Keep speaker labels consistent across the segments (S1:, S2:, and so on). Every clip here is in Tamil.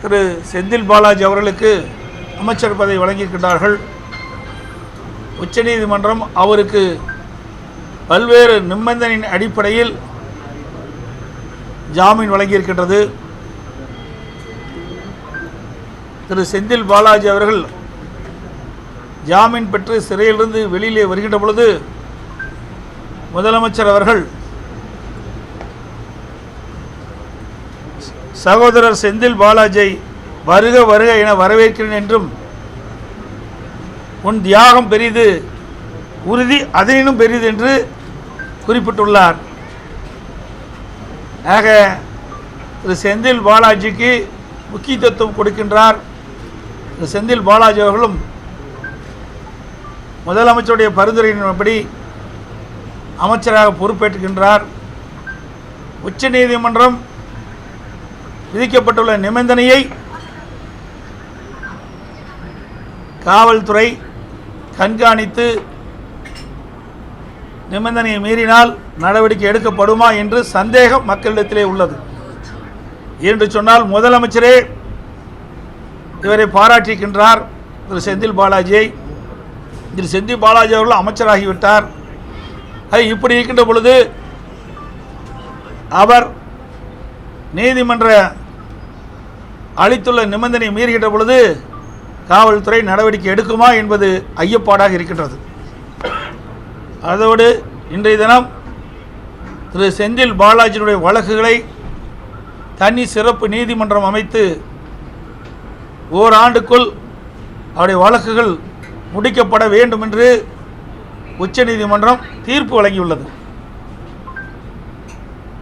S1: திரு செந்தில் பாலாஜி அவர்களுக்கு அமைச்சர் பதவி வழங்கியிருக்கின்றார்கள். உச்சநீதிமன்றம் அவருக்கு பல்வேறு நிபந்தனையின் அடிப்படையில் ஜாமீன் வழங்கியிருக்கின்றது. திரு செந்தில் பாலாஜி அவர்கள் ஜாமீன் பெற்று சிறையிலிருந்து வெளியிலே வருகின்ற பொழுது முதலமைச்சர் அவர்கள் சகோதரர் செந்தில் பாலாஜியை வருக வருக என வரவேற்கிறேன் என்றும் உன் தியாகம் பெரிது, உறுதி அதனினும் பெரிது என்று குறிப்பிட்டுள்ளார். ஆக திரு செந்தில் பாலாஜிக்கு முக்கியத்துவம் கொடுக்கின்றார். திரு செந்தில் பாலாஜி அவர்களும் முதலமைச்சருடைய பரிந்துரையின்படி அமைச்சராக பொறுப்பேற்றுகின்றார். உச்சநீதிமன்றம் விதிக்கப்பட்டுள்ள நிபந்தனையை காவல்துறை கண்காணித்து நிபந்தனையை மீறினால் நடவடிக்கை எடுக்கப்படுமா என்று சந்தேகம் மக்களிடத்திலே உள்ளது. என்று சொன்னால் முதலமைச்சரே இவரை பாராட்டியிருக்கின்றார். திரு செந்தில் பாலாஜியை திரு செந்தில் பாலாஜி அவர்கள் அமைச்சராகிவிட்டார். அது இப்படி இருக்கின்ற பொழுது அவர் நீதிமன்ற அளித்துள்ள நிபந்தனை மீறுகின்ற பொழுது காவல்துறை நடவடிக்கை எடுக்குமா என்பது ஐயப்பாடாக இருக்கின்றது. அதோடு இன்றைய தினம் திரு செந்தில் பாலாஜியினுடைய வழக்குகளை தனி சிறப்பு நீதிமன்றம் அமைத்து ஓராண்டுக்குள் அவருடைய வழக்குகள் முடிக்கப்பட வேண்டும் என்று உச்சநீதிமன்றம் தீர்ப்பு வழங்கியுள்ளது.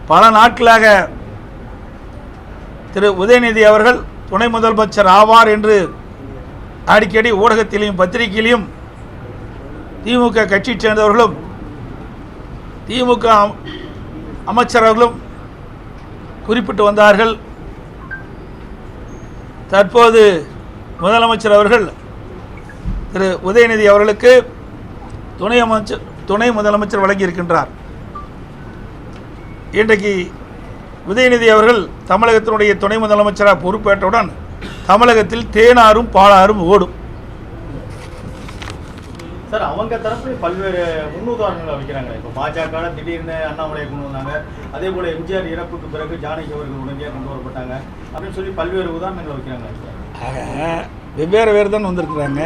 S1: பல நாட்களாக திரு உதயநிதி அவர்கள் துணை முதலமைச்சர் ஆவார் என்று அடிக்கடி ஊடகத்திலையும் பத்திரிகையிலையும் திமுக கட்சியைச் சேர்ந்தவர்களும் திமுக அமைச்சர்களும் குறிப்பிட்டு வந்தார்கள். தற்போது முதலமைச்சர் அவர்கள் திரு உதயநிதி அவர்களுக்கு துணை முதலமைச்சர் வழங்கியிருக்கின்றார். இன்றைக்கு உதயநிதி அவர்கள் தமிழகத்தினுடைய துணை முதலமைச்சராக பொறுப்பேற்றவுடன் தமிழகத்தில் தேனாரும் பாலாரும் ஓடும்.
S2: சார், அவங்க தரப்பு பல்வேறு முன்னுதாரணங்களை வைக்கிறாங்க. இப்போ பாஜக திடீர்னு அண்ணாமலையை கொண்டு வந்தாங்க, அதே போல எம்ஜிஆர் இறப்புக்கு பிறகு ஜானகி அவர்கள் உடனடியாக கொண்டு வரப்பட்டாங்க அப்படின்னு சொல்லி பல்வேறு உதாரணங்களை வைக்கிறாங்க.
S1: வெவ்வேறு தான் வந்திருக்கிறாங்க.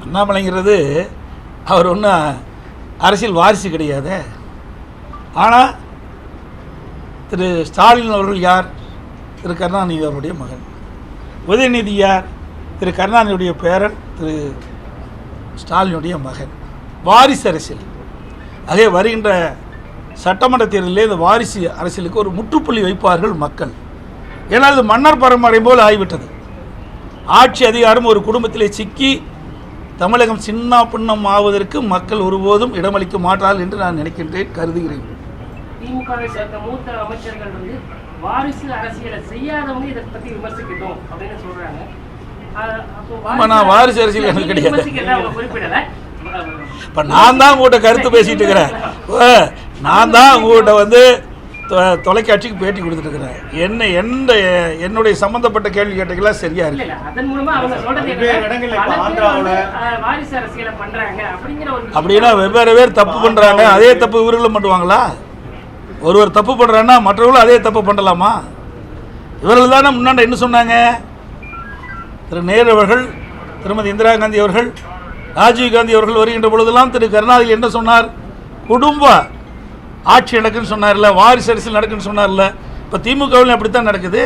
S1: அண்ணாமலைங்கிறது அவர் ஒன்றும் அரசியல் வாரிசு கிடையாது. ஆனால் திரு ஸ்டாலின் அவர்கள் யார்? திரு கருணாநிதி அவருடைய மகன். உதயநிதி யார்? திரு கருணாநிதியுடைய பேரன், திரு ஸ்டாலினுடைய மகன். வாரிசு அரசியல். அதே வருகின்ற சட்டமன்ற தேர்தலில் இந்த வாரிசு அரசியலுக்கு ஒரு முற்றுப்புள்ளி வைப்பார்கள் மக்கள். ஏன்னா அது மன்னர் பரம்பரை போல் ஆகிவிட்டது. ஆட்சி அதிகாரம் ஒரு குடும்பத்திலே சிக்கி தமிழகம் சின்ன பின்னம் ஆவதற்கு மக்கள் ஒருபோதும் இடமளிக்க மாட்டார்கள் என்று நான் நினைக்கின்றேன், கருதுகிறேன்.
S3: திமுகவை சேர்ந்த மூத்த அமைச்சர்கள் வாரிசு அரசியலை செய்யாதவங்க இதை பற்றி விமர்சிக்கட்டும் அப்படின்னு சொல்றாங்க.
S1: நான் வாரிசு அரசியல் எனக்கு கிடையாது. இப்போ நான் தான் உங்கள்கிட்ட கருத்து பேசிட்டு இருக்கிறேன். நான் தான் உங்கள்கிட்ட தொலைக்காட்சிக்கு பேட்டி கொடுத்துட்டு இருக்கிறேன். என்னுடைய சம்பந்தப்பட்ட கேள்வி கேட்டீங்களா சரியா இருக்கு. அப்படின்னா வெவ்வேறு பேர் தப்பு பண்றாங்க, அதே தப்பு இவர்களும் பண்ணுவாங்களா? ஒருவர் தப்பு பண்றாங்கன்னா மற்றவர்களும் அதே தப்பு பண்ணலாமா? இவர்கள் தானே முன்னாடி என்ன சொன்னாங்க? திரு நேரு அவர்கள், திருமதி இந்திரா காந்தி அவர்கள், ராஜீவ் காந்தி அவர்கள் வருகின்ற பொழுதெல்லாம் திரு கருணாநிதி என்ன சொன்னார்? குடும்ப ஆட்சி நடக்குன்னு சொன்னார்ல, வாரிசு அரசியல் நடக்குன்னு சொன்னார்ல. இப்போ திமுகவில் அப்படித்தான் நடக்குது.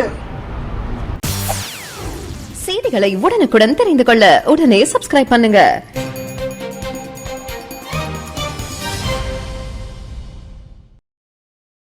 S4: செய்திகளை உடனுக்குடன் தெரிந்து கொள்ள உடனே சப்ஸ்கிரைப் பண்ணுங்க.